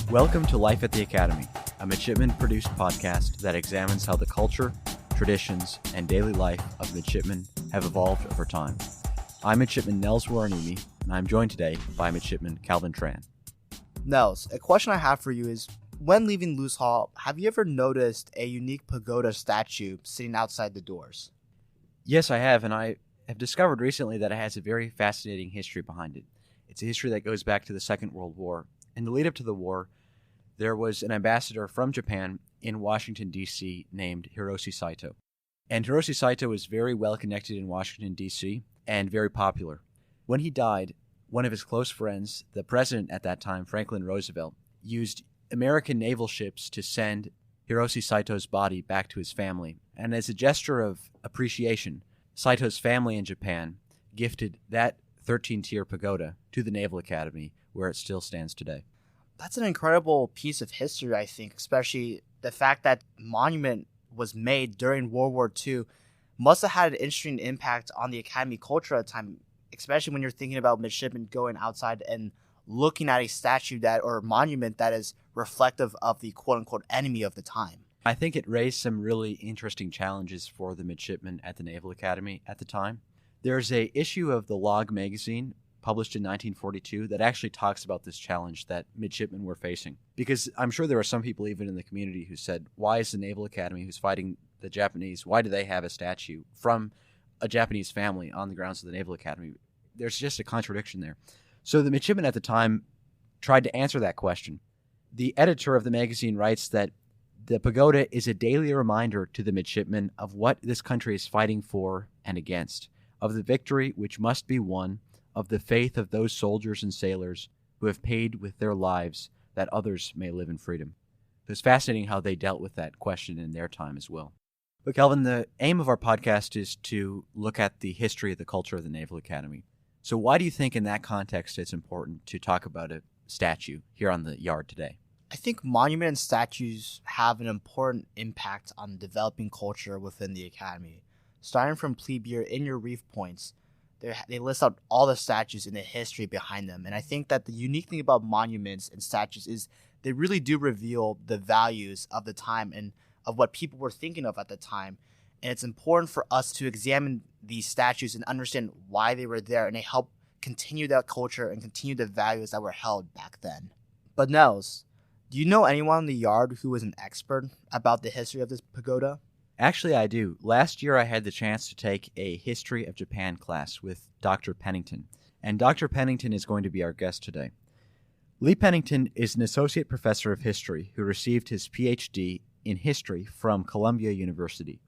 Welcome to Life at the Academy, a midshipman-produced podcast that examines how the culture, traditions, and daily life of midshipmen have evolved over time. I'm Midshipman Nels Waranimi, and I'm joined today by Midshipman Calvin Tran. Nels, a question I have for you is, when leaving Luce Hall, have you ever noticed a unique pagoda statue sitting outside the doors? Yes, I have, and I have discovered recently that it has a very fascinating history behind it. It's a history that goes back to the Second World War. In the lead up to the war, there was an ambassador from Japan in Washington, D.C. named Hiroshi Saito. And Hiroshi Saito was very well connected in Washington, D.C. and very popular. When he died, one of his close friends, the president at that time, Franklin Roosevelt, used American naval ships to send Hiroshi Saito's body back to his family. And as a gesture of appreciation, Saito's family in Japan gifted that 13-tier pagoda to the Naval Academy, where it still stands today. That's an incredible piece of history, I think, especially the fact that monument was made during World War II must have had an interesting impact on the Academy culture at the time, especially when you're thinking about midshipmen going outside and looking at a statue that or monument that is reflective of the quote-unquote enemy of the time. I think it raised some really interesting challenges for the midshipmen at the Naval Academy at the time. There's an issue of the Log magazine published in 1942 that actually talks about this challenge that midshipmen were facing. Because I'm sure there are some people even in the community who said, why is the Naval Academy who's fighting the Japanese, why do they have a statue from a Japanese family on the grounds of the Naval Academy? There's just a contradiction there. So the midshipmen at the time tried to answer that question. The editor of the magazine writes that the pagoda is a daily reminder to the midshipmen of what this country is fighting for and against, of the victory which must be won, of the faith of those soldiers and sailors who have paid with their lives that others may live in freedom. It's fascinating how they dealt with that question in their time as well. But Calvin, the aim of our podcast is to look at the history of the culture of the Naval Academy. So why do you think in that context it's important to talk about a statue here on the yard today? I think monuments and statues have an important impact on developing culture within the Academy. Starting from plebe in your reef points, they list out all the statues and the history behind them. And I think that the unique thing about monuments and statues is they really do reveal the values of the time and of what people were thinking of at the time. And it's important for us to examine these statues and understand why they were there, and they help continue that culture and continue the values that were held back then. But Nels, do you know anyone in the yard who is an expert about the history of this pagoda? Actually, I do. Last year, I had the chance to take a History of Japan class with Dr. Pennington, and Dr. Pennington is going to be our guest today. Lee Pennington is an associate professor of history who received his PhD in history from Columbia University.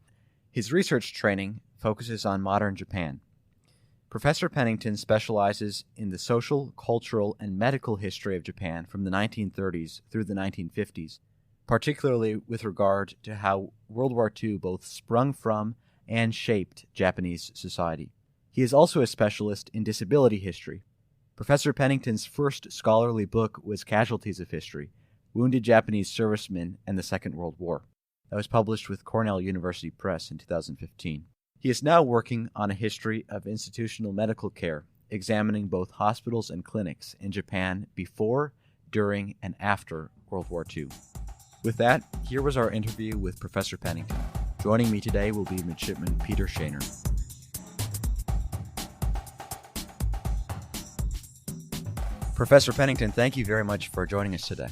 His research training focuses on modern Japan. Professor Pennington specializes in the social, cultural, and medical history of Japan from the 1930s through the 1950s, particularly with regard to how World War II both sprung from and shaped Japanese society. He is also a specialist in disability history. Professor Pennington's first scholarly book was Casualties of History, Wounded Japanese Servicemen and the Second World War. That was published with Cornell University Press in 2015. He is now working on a history of institutional medical care, examining both hospitals and clinics in Japan before, during, and after World War II. With that, here was our interview with Professor Pennington. Joining me today will be Midshipman Peter Shaner. Professor Pennington, thank you very much for joining us today.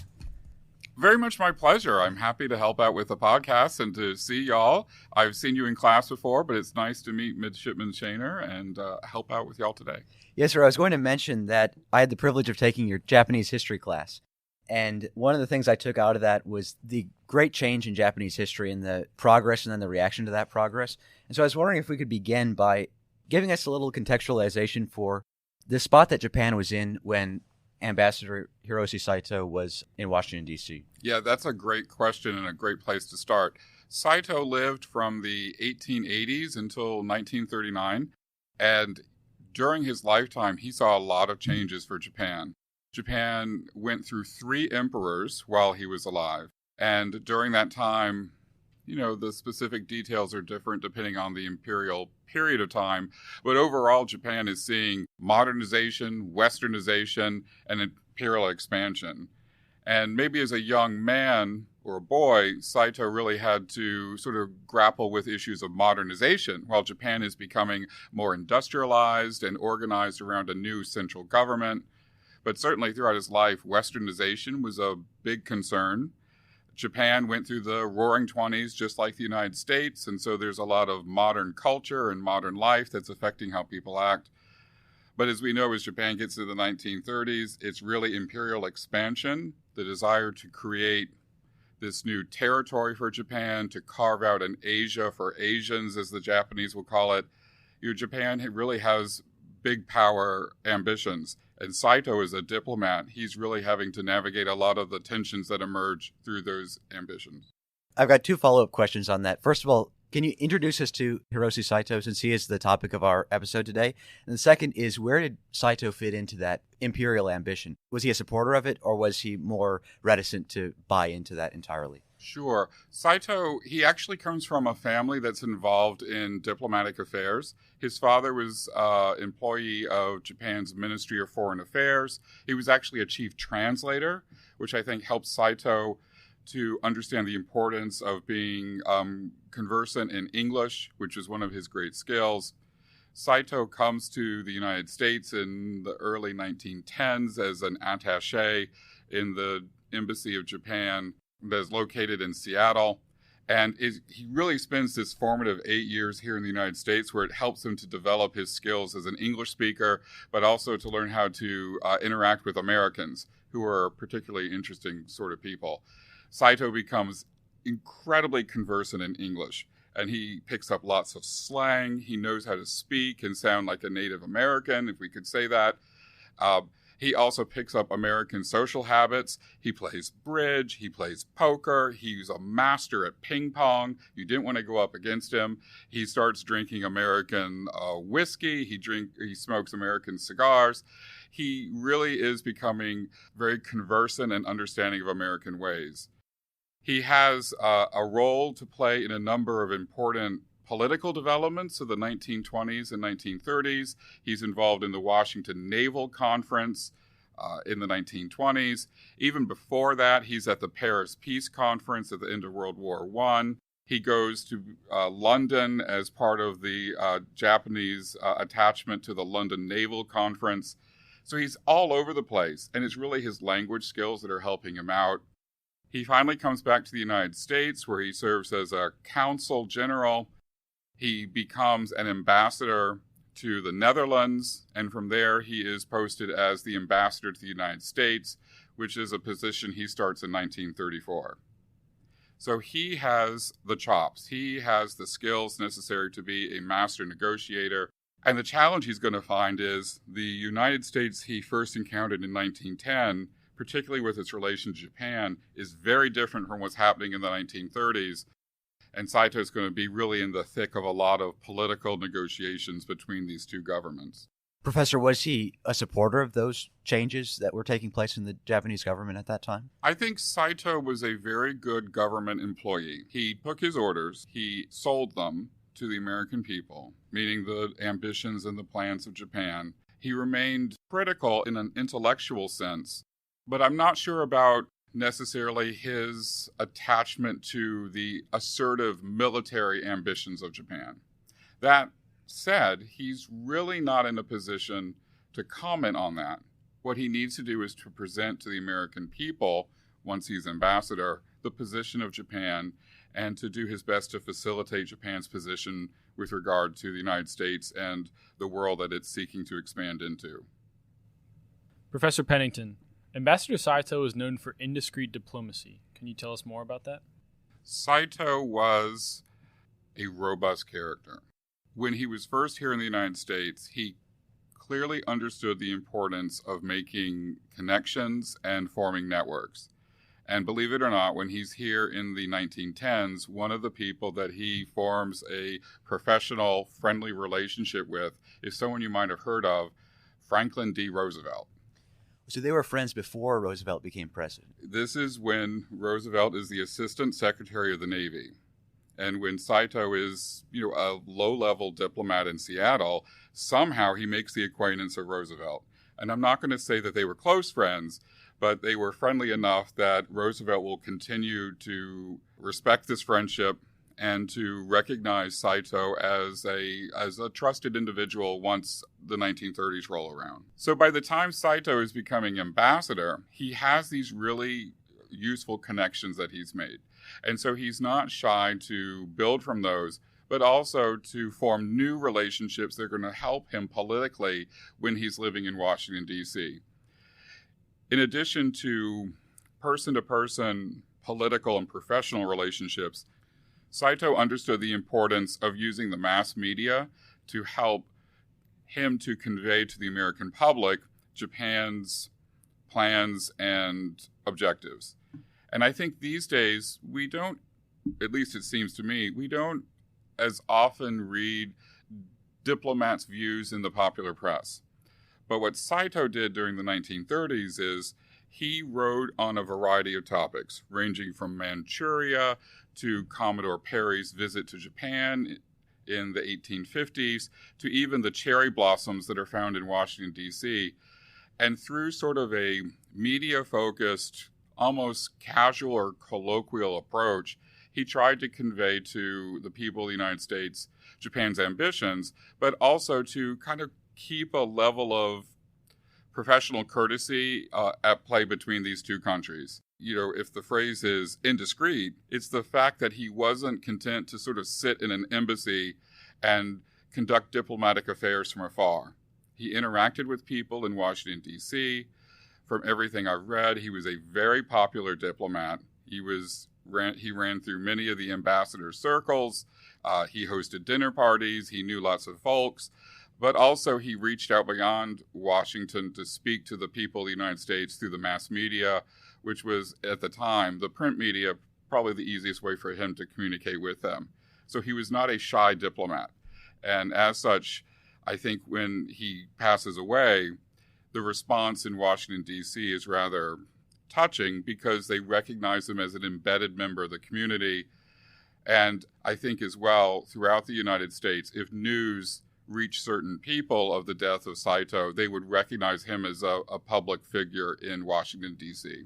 Very much my pleasure. I'm happy to help out with the podcast and to see y'all. I've seen you in class before, but it's nice to meet Midshipman Shaner and help out with y'all today. Yes, sir. I was going to mention that I had the privilege of taking your Japanese history class. And one of the things I took out of that was the great change in Japanese history and the progress and then the reaction to that progress. And so I was wondering if we could begin by giving us a little contextualization for the spot that Japan was in when Ambassador Hiroshi Saito was in Washington, D.C. Yeah, that's a great question and a great place to start. Saito lived from the 1880s until 1939, and during his lifetime, he saw a lot of changes for Japan. Japan went through 3 emperors while he was alive. And during that time, the specific details are different depending on the imperial period of time. But overall, Japan is seeing modernization, westernization, and imperial expansion. And maybe as a young man or a boy, Saito really had to sort of grapple with issues of modernization, while Japan is becoming more industrialized and organized around a new central government. But certainly throughout his life, westernization was a big concern. Japan went through the Roaring '20s just like the United States, and so there's a lot of modern culture and modern life that's affecting how people act. But as we know, as Japan gets into the 1930s, it's really imperial expansion, the desire to create this new territory for Japan, to carve out an Asia for Asians, as the Japanese will call it. Japan really has big power ambitions. And Saito is a diplomat. He's really having to navigate a lot of the tensions that emerge through those ambitions. I've got two follow-up questions on that. First of all, can you introduce us to Hiroshi Saito, since he is the topic of our episode today? And the second is, where did Saito fit into that imperial ambition? Was he a supporter of it, or was he more reticent to buy into that entirely? Sure. Saito, he actually comes from a family that's involved in diplomatic affairs. His father was an employee of Japan's Ministry of Foreign Affairs. He was actually a chief translator, which I think helped Saito to understand the importance of being conversant in English, which is one of his great skills. Saito comes to the United States in the early 1910s as an attaché in the Embassy of Japan that is located in Seattle. And he really spends this formative 8 years here in the United States, where it helps him to develop his skills as an English speaker, but also to learn how to interact with Americans, who are particularly interesting sort of people. Saito becomes incredibly conversant in English, and he picks up lots of slang. He knows how to speak and sound like a Native American, if we could say that. He also picks up American social habits. He plays bridge. He plays poker. He's a master at ping pong. You didn't want to go up against him. He starts drinking American whiskey. He smokes American cigars. He really is becoming very conversant and understanding of American ways. He has a role to play in a number of important political developments of the 1920s and 1930s. He's involved in the Washington Naval Conference in the 1920s. Even before that, he's at the Paris Peace Conference at the end of World War I. He goes to London as part of the Japanese attachment to the London Naval Conference. So he's all over the place, and it's really his language skills that are helping him out. He finally comes back to the United States, where he serves as a consul general. He becomes an ambassador to the Netherlands, and from there he is posted as the ambassador to the United States, which is a position he starts in 1934. So he has the chops. He has the skills necessary to be a master negotiator. And the challenge he's going to find is the United States he first encountered in 1910, particularly with its relation to Japan, is very different from what's happening in the 1930s. And Saito is going to be really in the thick of a lot of political negotiations between these two governments. Professor, was he a supporter of those changes that were taking place in the Japanese government at that time? I think Saito was a very good government employee. He took his orders, he sold them to the American people, meaning the ambitions and the plans of Japan. He remained critical in an intellectual sense, but I'm not sure about necessarily his attachment to the assertive military ambitions of Japan. That said, he's really not in a position to comment on that. What he needs to do is to present to the American people, once he's ambassador, the position of Japan, and to do his best to facilitate Japan's position with regard to the United States and the world that it's seeking to expand into. Professor Pennington, Ambassador Saito is known for indiscreet diplomacy. Can you tell us more about that? Saito was a robust character. When he was first here in the United States, he clearly understood the importance of making connections and forming networks. And believe it or not, when he's here in the 1910s, one of the people that he forms a professional, friendly relationship with is someone you might have heard of, Franklin D. Roosevelt. So they were friends before Roosevelt became president. This is when Roosevelt is the Assistant Secretary of the Navy. And when Saito is, a low-level diplomat in Seattle, somehow he makes the acquaintance of Roosevelt. And I'm not going to say that they were close friends, but they were friendly enough that Roosevelt will continue to respect this friendship and to recognize Saito as a trusted individual once the 1930s roll around. So by the time Saito is becoming ambassador, he has these really useful connections that he's made. And so he's not shy to build from those, but also to form new relationships that are going to help him politically when he's living in Washington, D.C. In addition to person-to-person political and professional relationships, Saito understood the importance of using the mass media to help him to convey to the American public Japan's plans and objectives. And I think these days we don't, at least it seems to me, we don't as often read diplomats' views in the popular press. But what Saito did during the 1930s is he wrote on a variety of topics, ranging from Manchuria to Commodore Perry's visit to Japan in the 1850s, to even the cherry blossoms that are found in Washington, D.C. And through sort of a media-focused, almost casual or colloquial approach, he tried to convey to the people of the United States Japan's ambitions, but also to kind of keep a level of professional courtesy at play between these two countries. You know, if the phrase is indiscreet, it's the fact that he wasn't content to sort of sit in an embassy and conduct diplomatic affairs from afar. He interacted with people in Washington, D.C. From everything I've read, he was a very popular diplomat. He ran through many of the ambassadors' circles. He hosted dinner parties. He knew lots of folks. But also he reached out beyond Washington to speak to the people of the United States through the mass media, which was, at the time, the print media, probably the easiest way for him to communicate with them. So he was not a shy diplomat. And as such, I think when he passes away, the response in Washington, D.C. is rather touching because they recognize him as an embedded member of the community. And I think as well, throughout the United States, if news reached certain people of the death of Saito, they would recognize him as a public figure in Washington, D.C.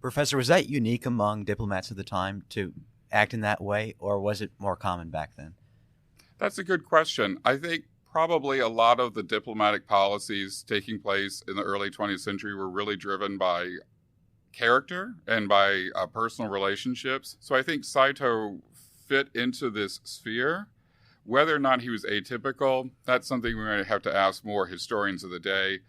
Professor, was that unique among diplomats of the time to act in that way, or was it more common back then? That's a good question. I think probably a lot of the diplomatic policies taking place in the early 20th century were really driven by character and by personal relationships. So I think Saito fit into this sphere. Whether or not he was atypical, that's something we might have to ask more historians of the day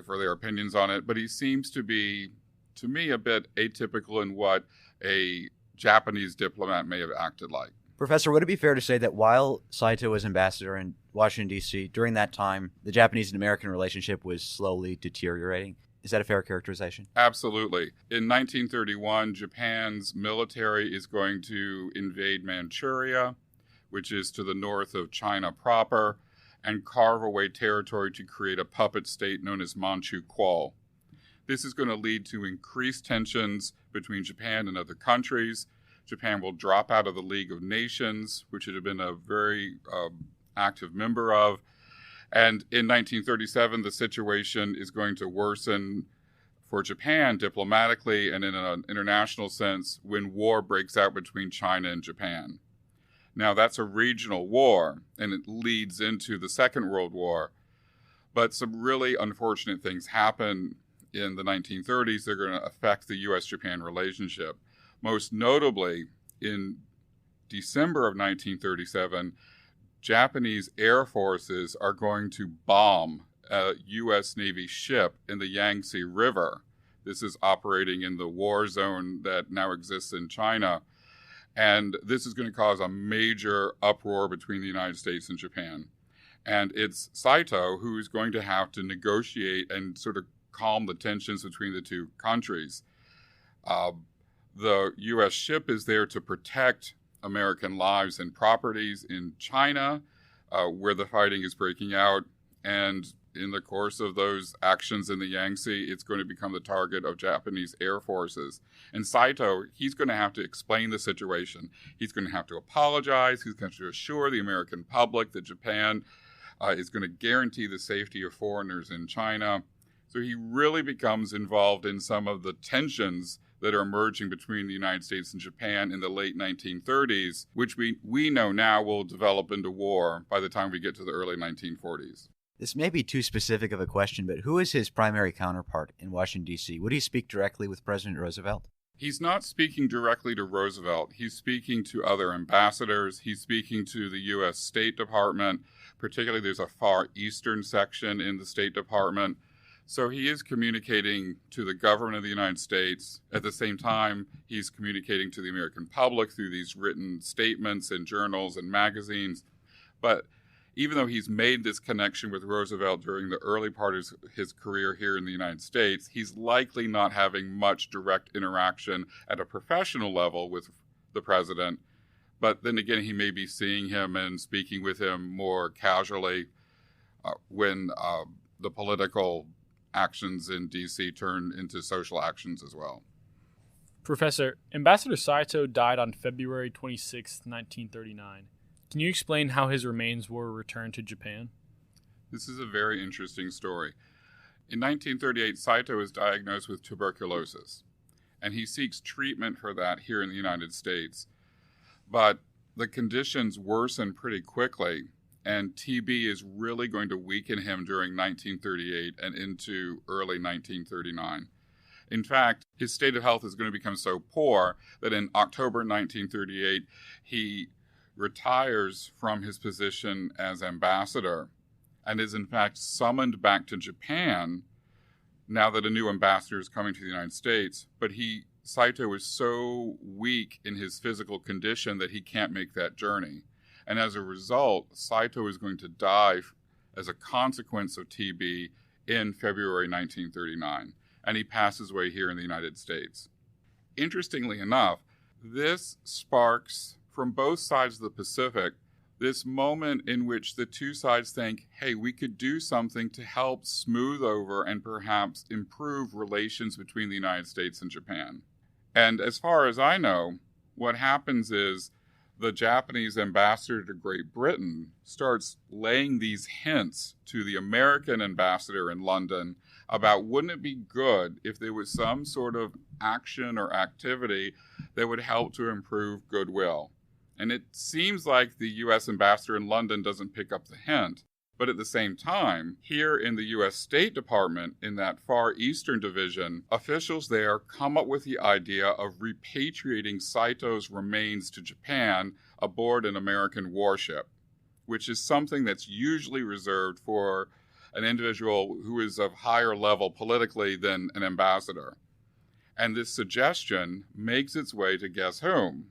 for their opinions on it. But he seems to be, to me, a bit atypical in what a Japanese diplomat may have acted like. Professor, would it be fair to say that while Saito was ambassador in Washington, D.C., during that time, the Japanese and American relationship was slowly deteriorating? Is that a fair characterization? Absolutely. In 1931, Japan's military is going to invade Manchuria, which is to the north of China proper, and carve away territory to create a puppet state known as Manchu Kuo. This is going to lead to increased tensions between Japan and other countries. Japan will drop out of the League of Nations, which it had been a very active member of. And in 1937, the situation is going to worsen for Japan diplomatically and in an international sense when war breaks out between China and Japan. Now, that's a regional war, and it leads into the Second World War. But some really unfortunate things happen in the 1930s. They're going to affect the U.S.-Japan relationship. Most notably, in December of 1937, Japanese air forces are going to bomb a U.S. Navy ship in the Yangtze River. This is operating in the war zone that now exists in China. And this is going to cause a major uproar between the United States and Japan. And it's Saito who's going to have to negotiate and sort of calm the tensions between the two countries. The U.S. ship is there to protect American lives and properties in China, where the fighting is breaking out. And in the course of those actions in the Yangtze, it's going to become the target of Japanese air forces. And Saito, he's going to have to explain the situation. He's going to have to apologize. He's going to assure the American public that Japan is going to guarantee the safety of foreigners in China. So he really becomes involved in some of the tensions that are emerging between the United States and Japan in the late 1930s, which we know now will develop into war by the time we get to the early 1940s. This may be too specific of a question, but who is his primary counterpart in Washington, D.C.? Would he speak directly with President Roosevelt? He's not speaking directly to Roosevelt. He's speaking to other ambassadors. He's speaking to the U.S. State Department. Particularly, there's a Far Eastern section in the State Department. So he is communicating to the government of the United States. At the same time, he's communicating to the American public through these written statements in journals and magazines. But even though he's made this connection with Roosevelt during the early part of his career here in the United States, he's likely not having much direct interaction at a professional level with the president. But then again, he may be seeing him and speaking with him more casually when the political actions in D.C. turn into social actions as well. Professor, Ambassador Saito died on February 26, 1939. Can you explain how his remains were returned to Japan? This is a very interesting story. In 1938, Saito is diagnosed with tuberculosis, and he seeks treatment for that here in the United States. But the conditions worsen pretty quickly, and TB is really going to weaken him during 1938 and into early 1939. In fact, his state of health is going to become so poor that in October 1938, he retires from his position as ambassador and is in fact summoned back to Japan now that a new ambassador is coming to the United States. But Saito is so weak in his physical condition that he can't make that journey. And as a result, Saito is going to die as a consequence of TB in February 1939, and he passes away here in the United States. Interestingly enough, this sparks from both sides of the Pacific this moment in which the two sides think, hey, we could do something to help smooth over and perhaps improve relations between the United States and Japan. And as far as I know, what happens is the Japanese ambassador to Great Britain starts laying these hints to the American ambassador in London about wouldn't it be good if there was some sort of action or activity that would help to improve goodwill. And it seems like the U.S. ambassador in London doesn't pick up the hint. But at the same time, here in the U.S. State Department, in that Far Eastern Division, officials there come up with the idea of repatriating Saito's remains to Japan aboard an American warship, which is something that's usually reserved for an individual who is of higher level politically than an ambassador. And this suggestion makes its way to guess whom?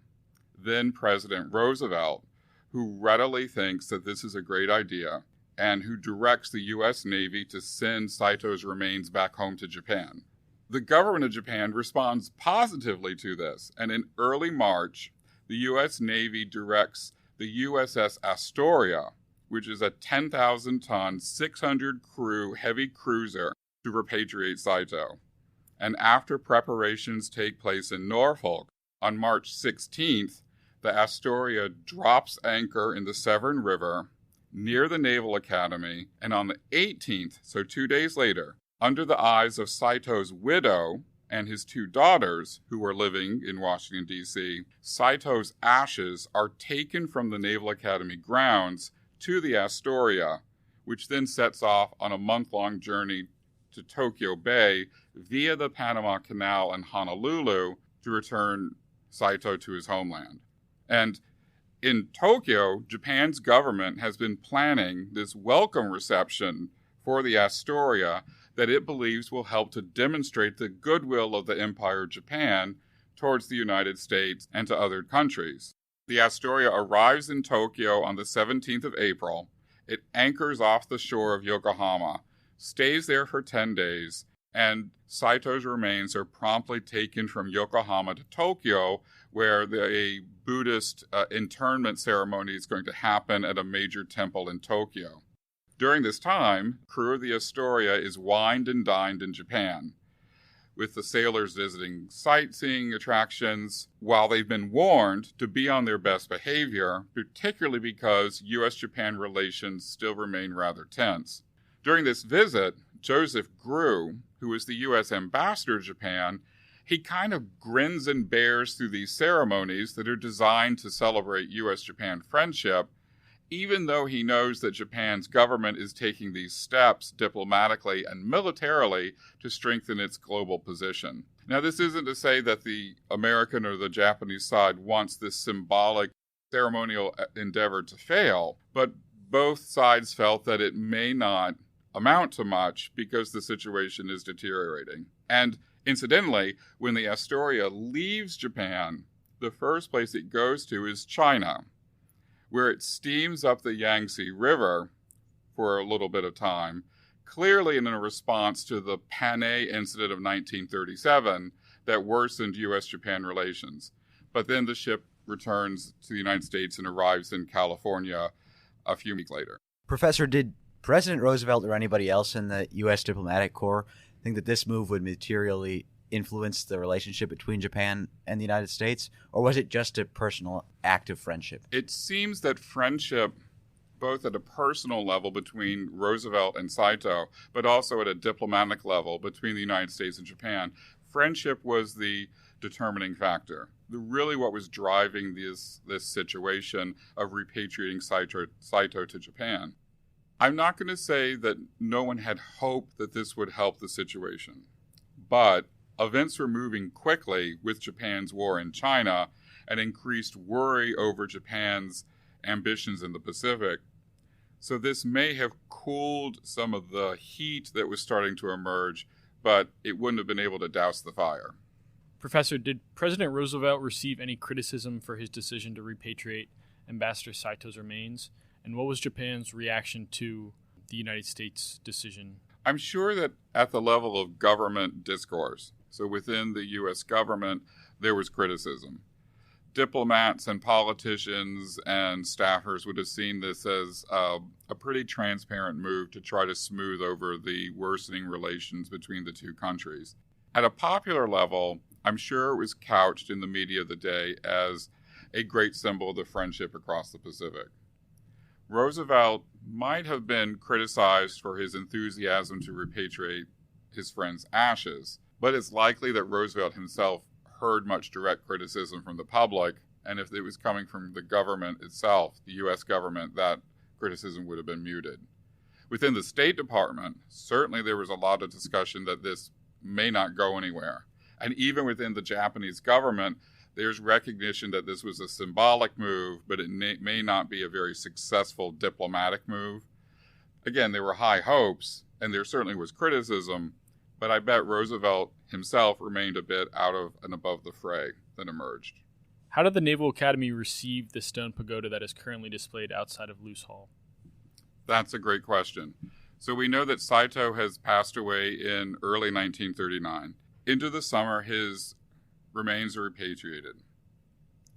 Then President Roosevelt, who readily thinks that this is a great idea and who directs the U.S. Navy to send Saito's remains back home to Japan. The government of Japan responds positively to this, and in early March, the U.S. Navy directs the USS Astoria, which is a 10,000-ton, 600-crew heavy cruiser, to repatriate Saito. And after preparations take place in Norfolk, on March 16th, the Astoria drops anchor in the Severn River near the Naval Academy, and on the 18th, so 2 days later, under the eyes of Saito's widow and his two daughters, who were living in Washington, D.C., Saito's ashes are taken from the Naval Academy grounds to the Astoria, which then sets off on a month-long journey to Tokyo Bay via the Panama Canal and Honolulu to return Saito to his homeland. And in Tokyo, Japan's government has been planning this welcome reception for the Astoria that it believes will help to demonstrate the goodwill of the Empire of Japan towards the United States and to other countries. The Astoria arrives in Tokyo on the 17th of April. It anchors off the shore of Yokohama, stays there for 10 days, and Saito's remains are promptly taken from Yokohama to Tokyo, where a Buddhist internment ceremony is going to happen at a major temple in Tokyo. During this time, crew of the Astoria is wined and dined in Japan, with the sailors visiting sightseeing attractions, while they've been warned to be on their best behavior, particularly because U.S.-Japan relations still remain rather tense. During this visit, Joseph Grew, who was the U.S. ambassador to Japan, he kind of grins and bears through these ceremonies that are designed to celebrate U.S.-Japan friendship, even though he knows that Japan's government is taking these steps diplomatically and militarily to strengthen its global position. Now, this isn't to say that the American or the Japanese side wants this symbolic ceremonial endeavor to fail, but both sides felt that it may not amount to much because the situation is deteriorating. And incidentally, when the Astoria leaves Japan, the first place it goes to is China, where it steams up the Yangtze River for a little bit of time, clearly in a response to the Panay incident of 1937 that worsened U.S.-Japan relations. But then the ship returns to the United States and arrives in California a few weeks later. Professor, did President Roosevelt or anybody else in the U.S. diplomatic corps think that this move would materially influence the relationship between Japan and the United States, or was it just a personal act of friendship? It seems that friendship, both at a personal level between Roosevelt and Saito, but also at a diplomatic level between the United States and Japan, friendship was the determining factor. Really what was driving this situation of repatriating Saito to Japan. I'm not going to say that no one had hoped that this would help the situation, but events were moving quickly with Japan's war in China and increased worry over Japan's ambitions in the Pacific. So this may have cooled some of the heat that was starting to emerge, but it wouldn't have been able to douse the fire. Professor, did President Roosevelt receive any criticism for his decision to repatriate Ambassador Saito's remains? And what was Japan's reaction to the United States' decision? I'm sure that at the level of government discourse, so within the U.S. government, there was criticism. Diplomats and politicians and staffers would have seen this as a pretty transparent move to try to smooth over the worsening relations between the two countries. At a popular level, I'm sure it was couched in the media of the day as a great symbol of the friendship across the Pacific. Roosevelt might have been criticized for his enthusiasm to repatriate his friend's ashes, but it's likely that Roosevelt himself heard much direct criticism from the public, and if it was coming from the government itself, the U.S. government, that criticism would have been muted. Within the State Department, certainly there was a lot of discussion that this may not go anywhere. And even within the Japanese government, there's recognition that this was a symbolic move, but it may not be a very successful diplomatic move. Again, there were high hopes, and there certainly was criticism, but I bet Roosevelt himself remained a bit out of and above the fray that emerged. How did the Naval Academy receive the stone pagoda that is currently displayed outside of Luce Hall? That's a great question. So we know that Saito has passed away in early 1939. Into the summer, his remains are repatriated.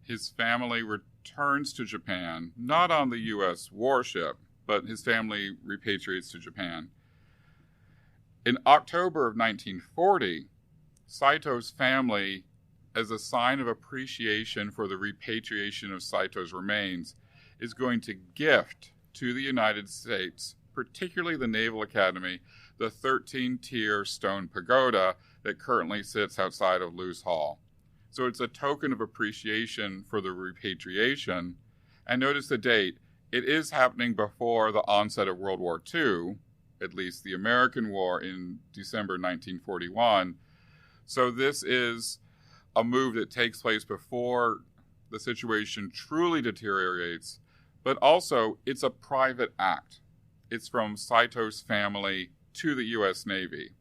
His family returns to Japan, not on the U.S. warship, but his family repatriates to Japan. In October of 1940, Saito's family, as a sign of appreciation for the repatriation of Saito's remains, is going to gift to the United States, particularly the Naval Academy, the 13-tier stone pagoda that currently sits outside of Luce Hall. So it's a token of appreciation for the repatriation. And notice the date. It is happening before the onset of World War II, at least the American War in December 1941. So this is a move that takes place before the situation truly deteriorates, but also it's a private act. It's from Saito's family to the U.S. Navy.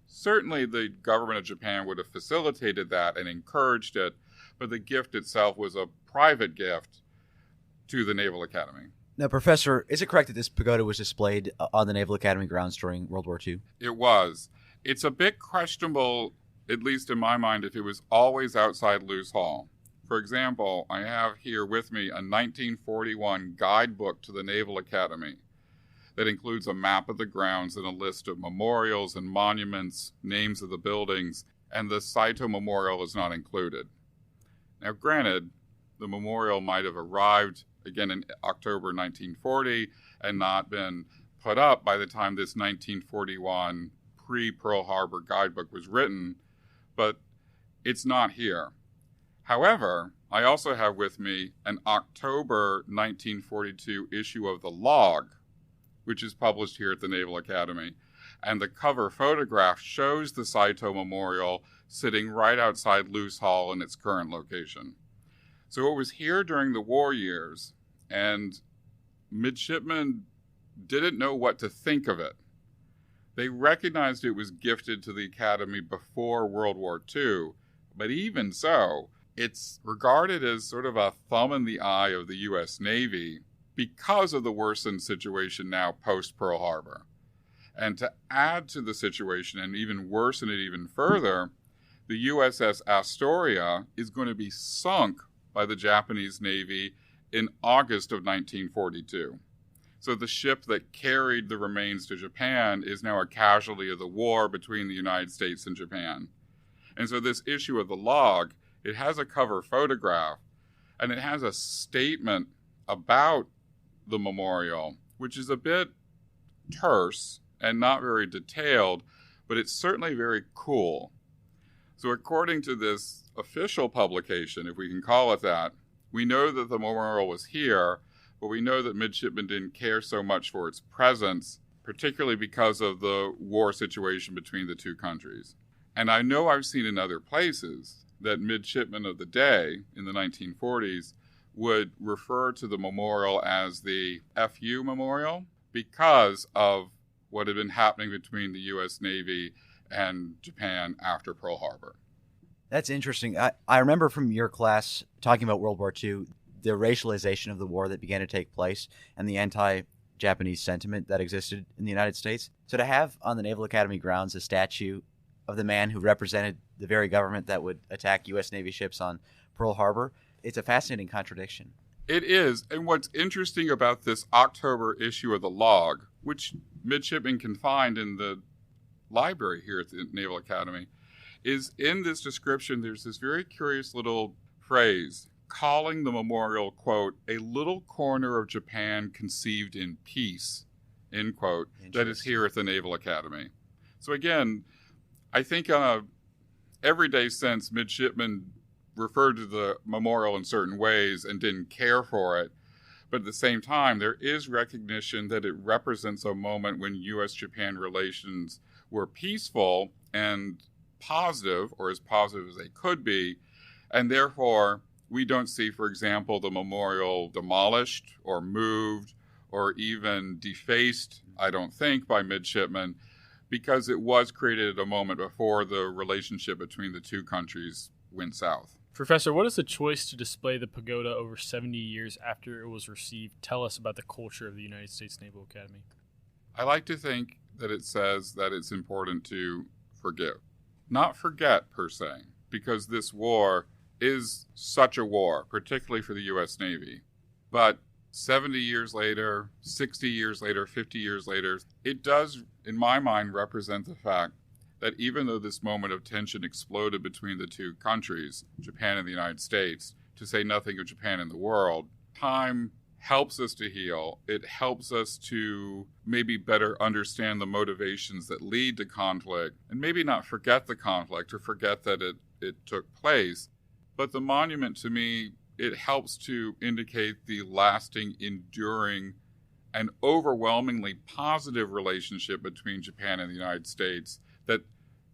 Certainly the government of Japan would have facilitated that and encouraged it, but the gift itself was a private gift to the Naval Academy. Now, Professor, is it correct that this pagoda was displayed on the Naval Academy grounds during World War II? It was. It's a bit questionable, at least in my mind, if it was always outside Luce Hall. For example, I have here with me a 1941 guidebook to the Naval Academy that includes a map of the grounds and a list of memorials and monuments, names of the buildings, and the Saito Memorial is not included. Now, granted, the memorial might have arrived again in October 1940 and not been put up by the time this 1941 pre-Pearl Harbor guidebook was written, but it's not here. However, I also have with me an October 1942 issue of the Log, which is published here at the Naval Academy. And the cover photograph shows the Saito Memorial sitting right outside Luce Hall in its current location. So it was here during the war years, and midshipmen didn't know what to think of it. They recognized it was gifted to the Academy before World War II, but even so, it's regarded as sort of a thumb in the eye of the U.S. Navy because of the worsened situation now post-Pearl Harbor. And to add to the situation and even worsen it even further, the USS Astoria is going to be sunk by the Japanese Navy in August of 1942. So the ship that carried the remains to Japan is now a casualty of the war between the United States and Japan. And so this issue of the Log, it has a cover photograph, and it has a statement about the memorial, which is a bit terse and not very detailed, but it's certainly very cool. So according to this official publication, if we can call it that, we know that the memorial was here, but we know that midshipmen didn't care so much for its presence, particularly because of the war situation between the two countries. And I know I've seen in other places that midshipmen of the day in the 1940s would refer to the memorial as the FU Memorial because of what had been happening between the U.S. Navy and Japan after Pearl Harbor. That's interesting. I remember from your class talking about World War II, the racialization of the war that began to take place and the anti-Japanese sentiment that existed in the United States. So to have on the Naval Academy grounds a statue of the man who represented the very government that would attack U.S. Navy ships on Pearl Harbor, it's a fascinating contradiction. It is. And what's interesting about this October issue of the Log, which midshipmen can find in the library here at the Naval Academy, is in this description, there's this very curious little phrase calling the memorial, quote, a little corner of Japan conceived in peace, end quote, that is here at the Naval Academy. So again, I think on a everyday sense, midshipmen referred to the memorial in certain ways and didn't care for it. But at the same time, there is recognition that it represents a moment when U.S.-Japan relations were peaceful and positive, or as positive as they could be, and therefore we don't see, for example, the memorial demolished or moved or even defaced, I don't think, by midshipmen, because it was created at a moment before the relationship between the two countries went south. Professor, what does the choice to display the pagoda over 70 years after it was received tell us about the culture of the United States Naval Academy? I like to think that it says that it's important to forgive. Not forget, per se, because this war is such a war, particularly for the U.S. Navy. But 70 years later, 60 years later, 50 years later, it does, in my mind, represent the fact that even though this moment of tension exploded between the two countries, Japan and the United States, to say nothing of Japan and the world, time helps us to heal. It helps us to maybe better understand the motivations that lead to conflict, and maybe not forget the conflict or forget that it took place. But the monument, to me, it helps to indicate the lasting, enduring, and overwhelmingly positive relationship between Japan and the United States that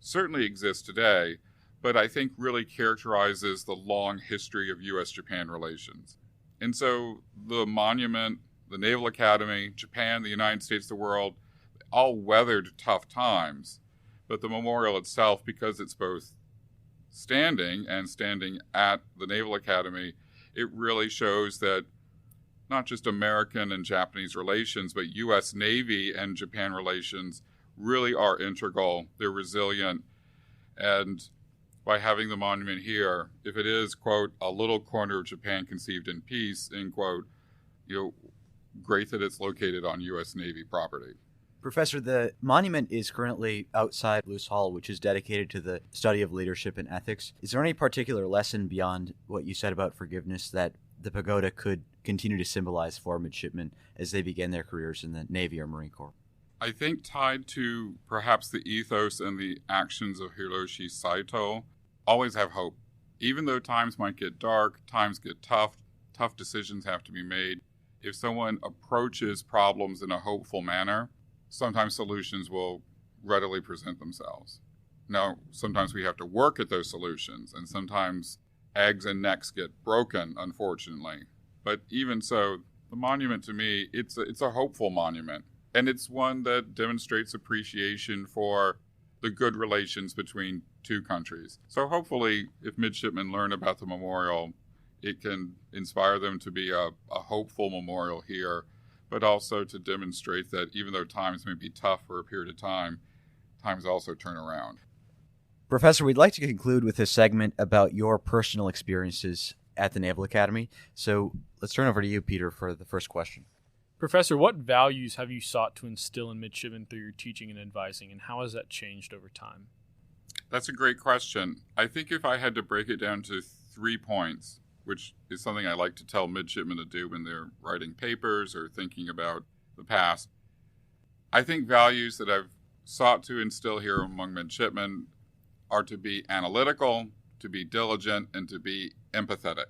certainly exists today, but I think really characterizes the long history of U.S.-Japan relations. And so the monument, the Naval Academy, Japan, the United States, the world, all weathered tough times. But the memorial itself, because it's both standing and standing at the Naval Academy, it really shows that not just American and Japanese relations, but U.S. Navy and Japan relations really are integral. They're resilient. And by having the monument here, if it is, quote, a little corner of Japan conceived in peace, end quote, great that it's located on U.S. Navy property. Professor, the monument is currently outside Luce Hall, which is dedicated to the study of leadership and ethics. Is there any particular lesson beyond what you said about forgiveness that the pagoda could continue to symbolize for midshipmen as they begin their careers in the Navy or Marine Corps? I think tied to perhaps the ethos and the actions of Hiroshi Saito, always have hope. Even though times might get dark, times get tough decisions have to be made. If someone approaches problems in a hopeful manner, sometimes solutions will readily present themselves. Now, sometimes we have to work at those solutions, and sometimes eggs and necks get broken, unfortunately. But even so, the monument to me, it's a hopeful monument. And it's one that demonstrates appreciation for the good relations between two countries. So hopefully, if midshipmen learn about the memorial, it can inspire them to be a hopeful memorial here, but also to demonstrate that even though times may be tough for a period of time, times also turn around. Professor, we'd like to conclude with this segment about your personal experiences at the Naval Academy. So let's turn over to you, Peter, for the first question. Professor, what values have you sought to instill in midshipmen through your teaching and advising, and how has that changed over time? That's a great question. I think if I had to break it down to 3 points, which is something I like to tell midshipmen to do when they're writing papers or thinking about the past, I think values that I've sought to instill here among midshipmen are to be analytical, to be diligent, and to be empathetic.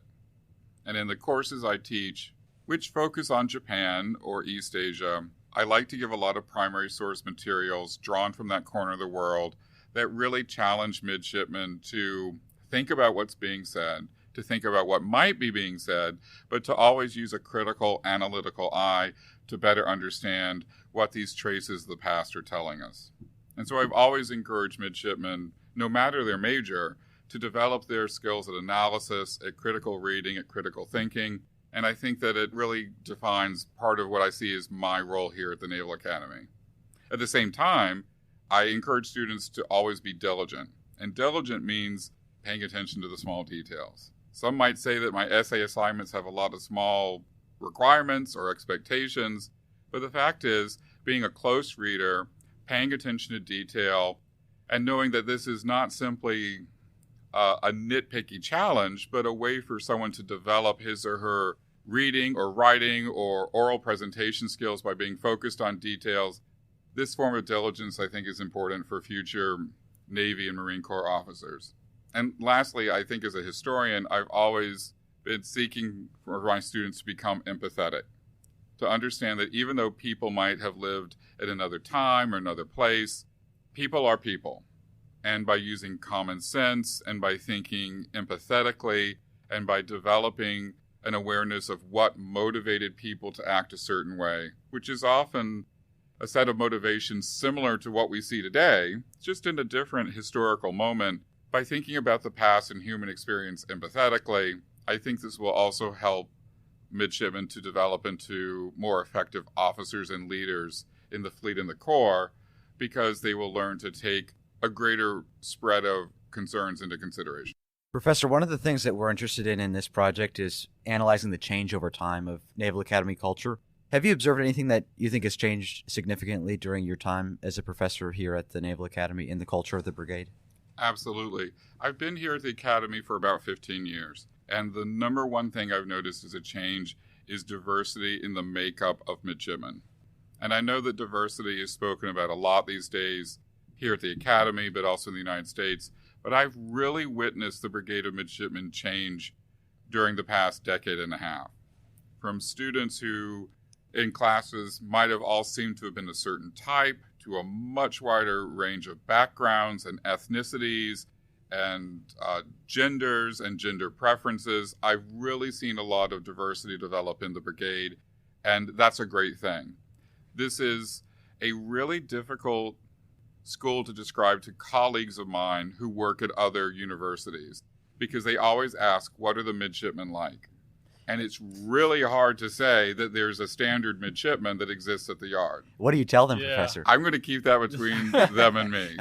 And in the courses I teach, which focus on Japan or East Asia, I like to give a lot of primary source materials drawn from that corner of the world that really challenge midshipmen to think about what's being said, to think about what might be being said, but to always use a critical, analytical eye to better understand what these traces of the past are telling us. And so I've always encouraged midshipmen, no matter their major, to develop their skills at analysis, at critical reading, at critical thinking. And I think that it really defines part of what I see as my role here at the Naval Academy. At the same time, I encourage students to always be diligent. And diligent means paying attention to the small details. Some might say that my essay assignments have a lot of small requirements or expectations, but the fact is, being a close reader, paying attention to detail, and knowing that this is not simply a nitpicky challenge, but a way for someone to develop his or her reading or writing or oral presentation skills by being focused on details. This form of diligence, I think, is important for future Navy and Marine Corps officers. And lastly, I think as a historian, I've always been seeking for my students to become empathetic, to understand that even though people might have lived at another time or another place, people are people. And by using common sense and by thinking empathetically and by developing an awareness of what motivated people to act a certain way, which is often a set of motivations similar to what we see today, just in a different historical moment, by thinking about the past and human experience empathetically, I think this will also help midshipmen to develop into more effective officers and leaders in the fleet and the Corps, because they will learn to take a greater spread of concerns into consideration. Professor, one of the things that we're interested in this project is analyzing the change over time of Naval Academy culture. Have you observed anything that you think has changed significantly during your time as a professor here at the Naval Academy in the culture of the brigade? Absolutely. I've been here at the Academy for about 15 years, and the number one thing I've noticed as a change is diversity in the makeup of midshipmen. And I know that diversity is spoken about a lot these days here at the Academy, but also in the United States. But I've really witnessed the Brigade of Midshipmen change during the past decade and a half. From students who in classes might have all seemed to have been a certain type, to a much wider range of backgrounds and ethnicities and genders and gender preferences. I've really seen a lot of diversity develop in the brigade, and that's a great thing. This is a really difficult school to describe to colleagues of mine who work at other universities, because they always ask, what are the midshipmen like? And it's really hard to say that there's a standard midshipman that exists at the yard. What do you tell them, Professor? I'm going to keep that between them and me.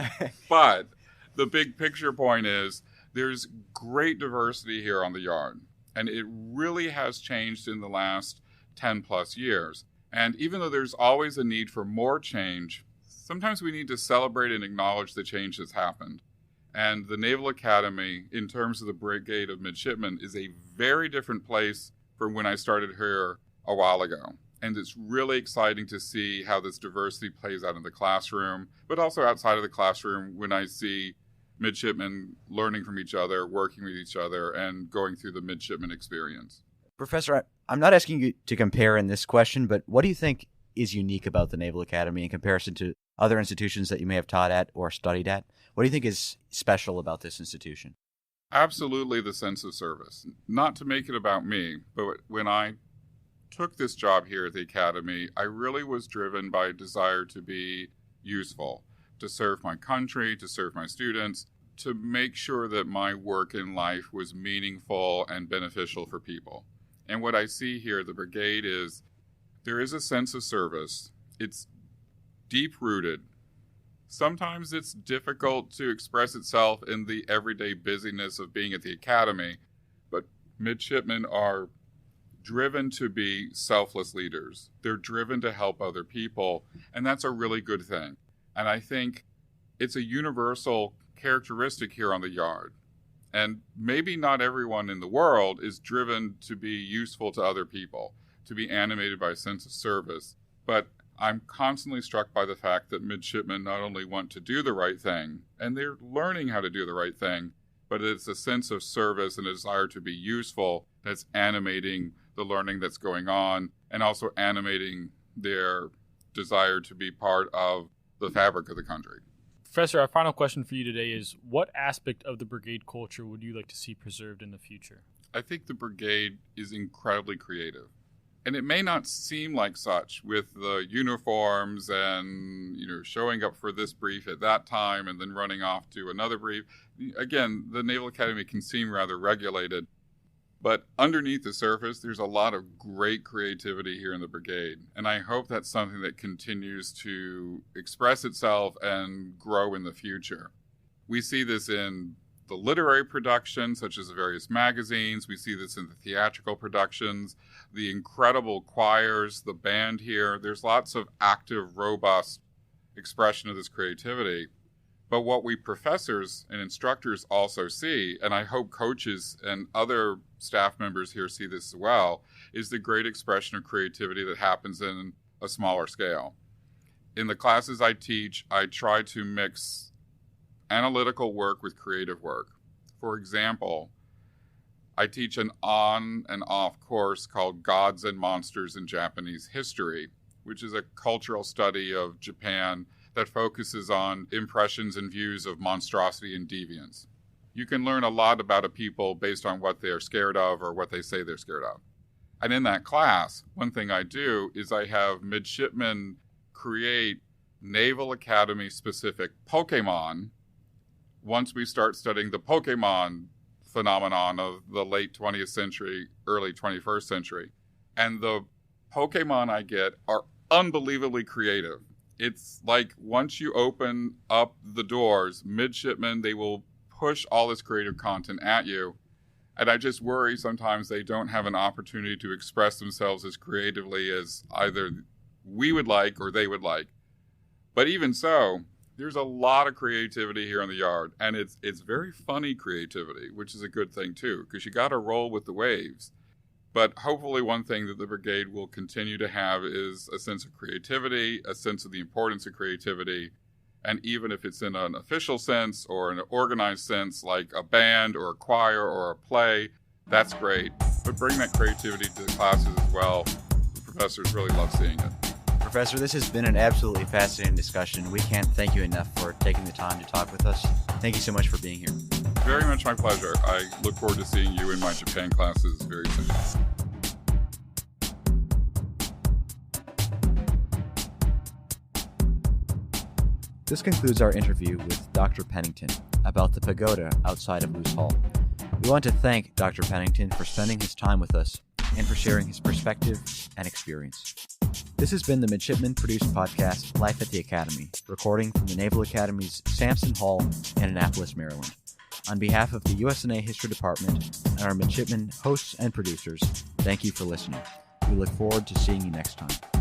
But the big picture point is there's great diversity here on the yard. And it really has changed in the last 10 plus years. And even though there's always a need for more change, sometimes we need to celebrate and acknowledge the change that's happened. And the Naval Academy, in terms of the Brigade of Midshipmen, is a very different place from when I started here a while ago. And it's really exciting to see how this diversity plays out in the classroom, but also outside of the classroom when I see midshipmen learning from each other, working with each other, and going through the midshipman experience. Professor, I'm not asking you to compare in this question, but what do you think is unique about the Naval Academy in comparison to other institutions that you may have taught at or studied at? What do you think is special about this institution? Absolutely the sense of service. Not to make it about me, but when I took this job here at the Academy, I really was driven by a desire to be useful, to serve my country, to serve my students, to make sure that my work in life was meaningful and beneficial for people. And what I see here at the brigade is there is a sense of service. It's deep-rooted. Sometimes it's difficult to express itself in the everyday busyness of being at the Academy, but midshipmen are driven to be selfless leaders. They're driven to help other people, and that's a really good thing. And I think it's a universal characteristic here on the yard. And maybe not everyone in the world is driven to be useful to other people, to be animated by a sense of service. But I'm constantly struck by the fact that midshipmen not only want to do the right thing, and they're learning how to do the right thing, but it's a sense of service and a desire to be useful that's animating the learning that's going on, and also animating their desire to be part of the fabric of the country. Professor, our final question for you today is, what aspect of the brigade culture would you like to see preserved in the future? I think the brigade is incredibly creative. And it may not seem like such with the uniforms and, showing up for this brief at that time and then running off to another brief. Again, the Naval Academy can seem rather regulated, but underneath the surface, there's a lot of great creativity here in the brigade. And I hope that's something that continues to express itself and grow in the future. We see this in the literary production, such as the various magazines. We see this in the theatrical productions, the incredible choirs, the band here. There's lots of active, robust expression of this creativity. But what we professors and instructors also see, and I hope coaches and other staff members here see this as well, is the great expression of creativity that happens in a smaller scale. In the classes I teach, I try to mix analytical work with creative work. For example, I teach an on and off course called Gods and Monsters in Japanese History, which is a cultural study of Japan that focuses on impressions and views of monstrosity and deviance. You can learn a lot about a people based on what they are scared of or what they say they're scared of. And in that class, one thing I do is I have midshipmen create Naval Academy specific Pokemon once we start studying the Pokemon phenomenon of the late 20th century, early 21st century. And the Pokemon I get are unbelievably creative. It's like once you open up the doors, midshipmen, they will push all this creative content at you. And I just worry sometimes they don't have an opportunity to express themselves as creatively as either we would like or they would like. But even so, there's a lot of creativity here in the yard, and it's very funny creativity, which is a good thing too, because you got to roll with the waves. But hopefully one thing that the brigade will continue to have is a sense of creativity, a sense of the importance of creativity, and even if it's in an official sense or an organized sense, like a band or a choir or a play, that's great. But bring that creativity to the classes as well. The professors really love seeing it. Professor, this has been an absolutely fascinating discussion. We can't thank you enough for taking the time to talk with us. Thank you so much for being here. Very much my pleasure. I look forward to seeing you in my Japan classes very soon. This concludes our interview with Dr. Pennington about the pagoda outside of Luce Hall. We want to thank Dr. Pennington for spending his time with us and for sharing his perspective and experience. This has been the Midshipman-produced podcast, Life at the Academy, recording from the Naval Academy's Sampson Hall in Annapolis, Maryland. On behalf of the USNA History Department and our midshipmen hosts and producers, thank you for listening. We look forward to seeing you next time.